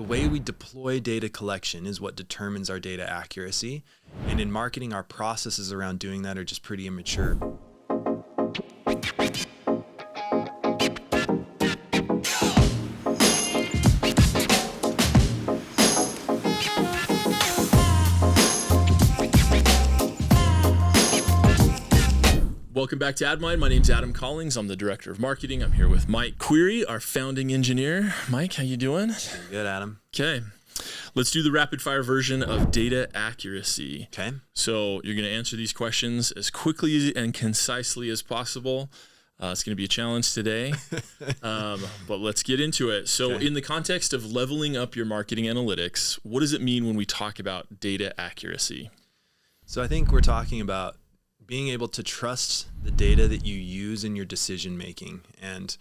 The way we deploy data collection is what determines our data accuracy. And in marketing, our processes around doing that are just pretty immature. Welcome back to AdMind. My name's Adam Collings. I'm the Director of Marketing. I'm here with Mike Query, our founding engineer. Mike, how you doing? Good, Adam. Okay. Let's do the rapid fire version of data accuracy. Okay. So you're going to answer these questions as quickly and concisely as possible. It's going to be a challenge today, but let's get into it. So in the context of leveling up your marketing analytics, what does it mean when we talk about data accuracy? So I think we're talking about being able to trust the data that you use in your decision making. And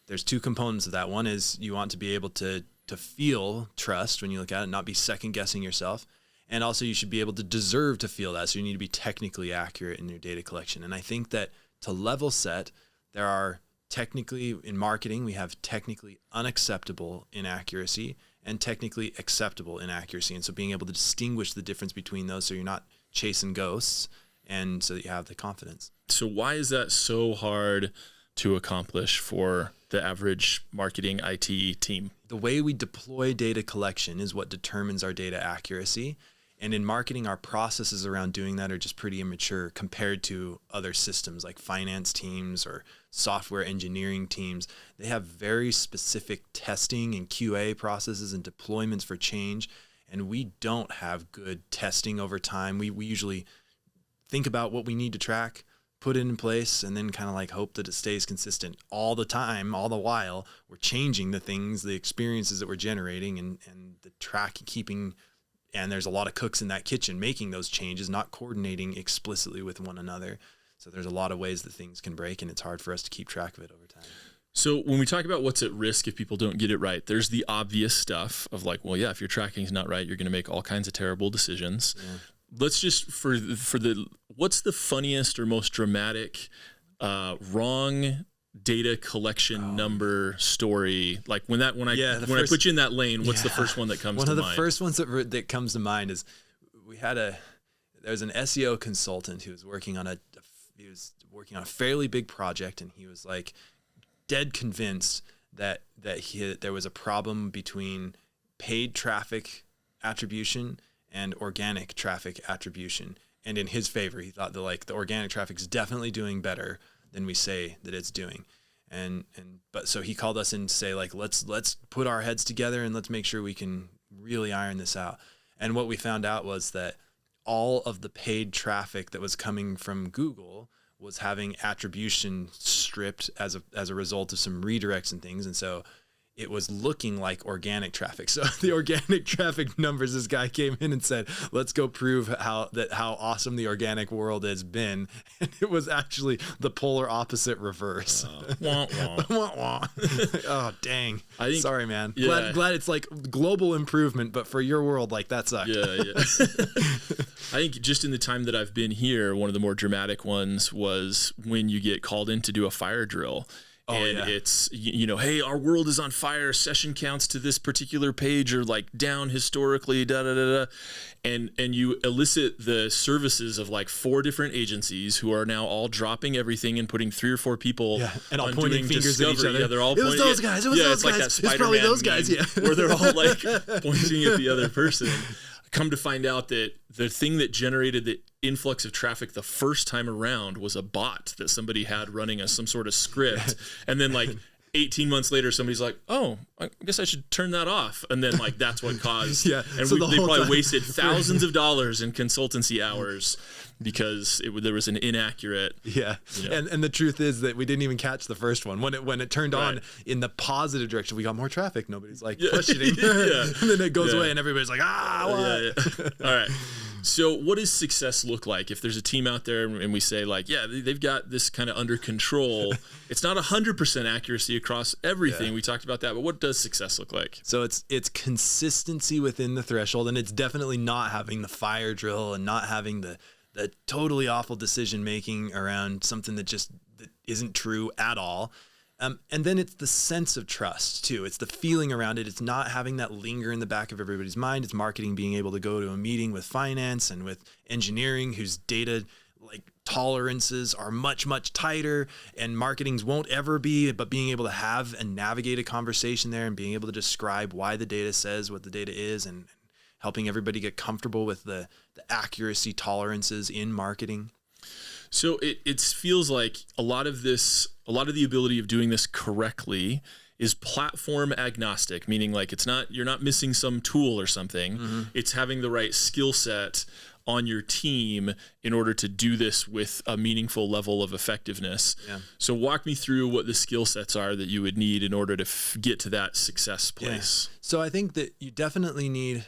there's two components of that. One is you want to be able to feel trust when you look at it, not be second guessing yourself. And also you should be able to deserve to feel that. So you need to be technically accurate in your data collection. And I think that to level set, there are technically, in marketing, we have technically unacceptable inaccuracy and technically acceptable inaccuracy. And so being able to distinguish the difference between those so you're not chasing ghosts, and so that you have the confidence. So why is that so hard to accomplish for the average marketing IT team? The way we deploy data collection is what determines our data accuracy. And in marketing, our processes around doing that are just pretty immature compared to other systems like finance teams or software engineering teams. They have very specific testing and QA processes and deployments for change. And we don't have good testing over time. We usually think about what we need to track, put it in place, and then kind of like hope that it stays consistent all the time. All the while, we're changing the things, the experiences that we're generating and the track keeping. And there's a lot of cooks in that kitchen making those changes, not coordinating explicitly with one another. So there's a lot of ways that things can break, and it's hard for us to keep track of it over time. So when we talk about what's at risk if people don't get it right, there's the obvious stuff of like, well, yeah, if your tracking is not right, you're going to make all kinds of terrible decisions. Yeah. Let's just what's the funniest or most dramatic wrong data collection number story? Like when I put you in that lane, what's the first one that comes to mind? One of the first ones that comes to mind is there's an SEO consultant who was working on a fairly big project, and he was like dead convinced that there was a problem between paid traffic attribution and organic traffic attribution. And in his favor, he thought that the organic traffic is definitely doing better than we say that it's doing. But so he called us in to say let's put our heads together and let's make sure we can really iron this out. And what we found out was that all of the paid traffic that was coming from Google was having attribution stripped as a result of some redirects and things. And so it was looking like organic traffic. So the organic traffic numbers, this guy came in and said, let's go prove how awesome the organic world has been. And it was actually the polar opposite reverse. Wah, wah. Wah, wah. Oh, dang. Sorry, man. Yeah. Glad it's like global improvement, but for your world, that sucked. Yeah. I think just in the time that I've been here, one of the more dramatic ones was when you get called in to do a fire drill. It's, hey, our world is on fire. Session counts to this particular page are down historically, and you elicit the services of 4 different agencies who are now all dropping everything and putting 3 or 4 people and all pointing fingers discovery. at each other. Yeah, they're all it was pointing. Those guys. It was those guys. Like that it's probably those guys. Yeah, where they're all pointing at the other person. Come to find out that the thing that generated the influx of traffic the first time around was a bot that somebody had running some sort of script. And then 18 months later, somebody's like, oh, I guess I should turn that off. And then that's what caused, and so they probably wasted thousands of dollars in consultancy hours because there was an inaccurate. Yeah. And the truth is that we didn't even catch the first one. When it turned on in the positive direction, we got more traffic. Nobody's questioning. And then it goes away and everybody's like, what? All right. So what does success look like if there's a team out there and we say they've got this kind of under control? It's not 100% accuracy across everything. We talked about that, but what does success look like? So it's consistency within the threshold, and it's definitely not having the fire drill and not having the totally awful decision making around something that isn't true at all. And then it's the sense of trust too. It's the feeling around it. It's not having that linger in the back of everybody's mind. It's marketing being able to go to a meeting with finance and with engineering whose data like tolerances are much, much tighter, and marketing's won't ever be, but being able to have and navigate a conversation there and being able to describe why the data says what the data is, and helping everybody get comfortable with the accuracy tolerances in marketing. So it feels like a lot of the ability of doing this correctly is platform agnostic, meaning like you're not missing some tool or something. Mm-hmm. It's having the right skill set on your team in order to do this with a meaningful level of effectiveness. Yeah. So walk me through what the skill sets are that you would need in order to get to that success place. Yeah. So I think that you definitely need,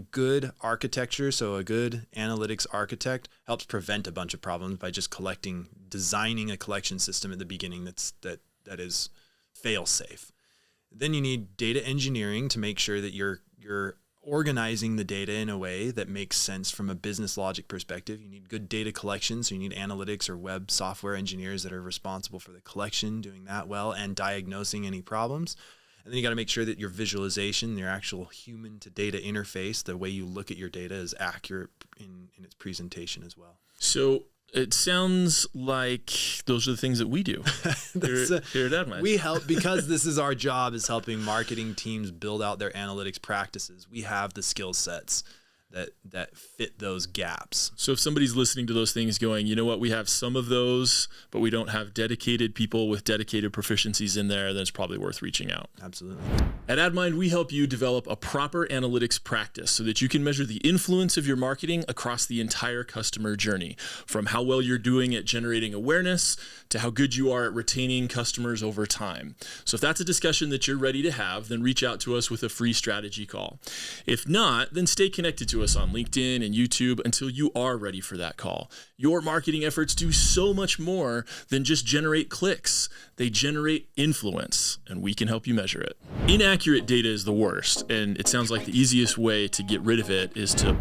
good architecture. So a good analytics architect helps prevent a bunch of problems by just designing a collection system at the beginning that is fail safe. Then you need data engineering to make sure that you're organizing the data in a way that makes sense from a business logic perspective. You need good data collection, so you need analytics or web software engineers that are responsible for the collection, doing that well, and diagnosing any problems. And then you got to make sure that your visualization, your actual human to data interface, the way you look at your data, is accurate in its presentation as well. So it sounds like those are the things that we do here at AdMind. We help, because this is our job, is helping marketing teams build out their analytics practices. We have the skill sets that fit those gaps. So if somebody's listening to those things going, you know what, we have some of those, but we don't have dedicated people with dedicated proficiencies in there, then it's probably worth reaching out. Absolutely. At AdMind, we help you develop a proper analytics practice so that you can measure the influence of your marketing across the entire customer journey, from how well you're doing at generating awareness to how good you are at retaining customers over time. So if that's a discussion that you're ready to have, then reach out to us with a free strategy call. If not, then stay connected to us on LinkedIn and YouTube until you are ready for that call. Your marketing efforts do so much more than just generate clicks. They generate influence, and we can help you measure it. Inaccurate data is the worst, and it sounds like the easiest way to get rid of it is to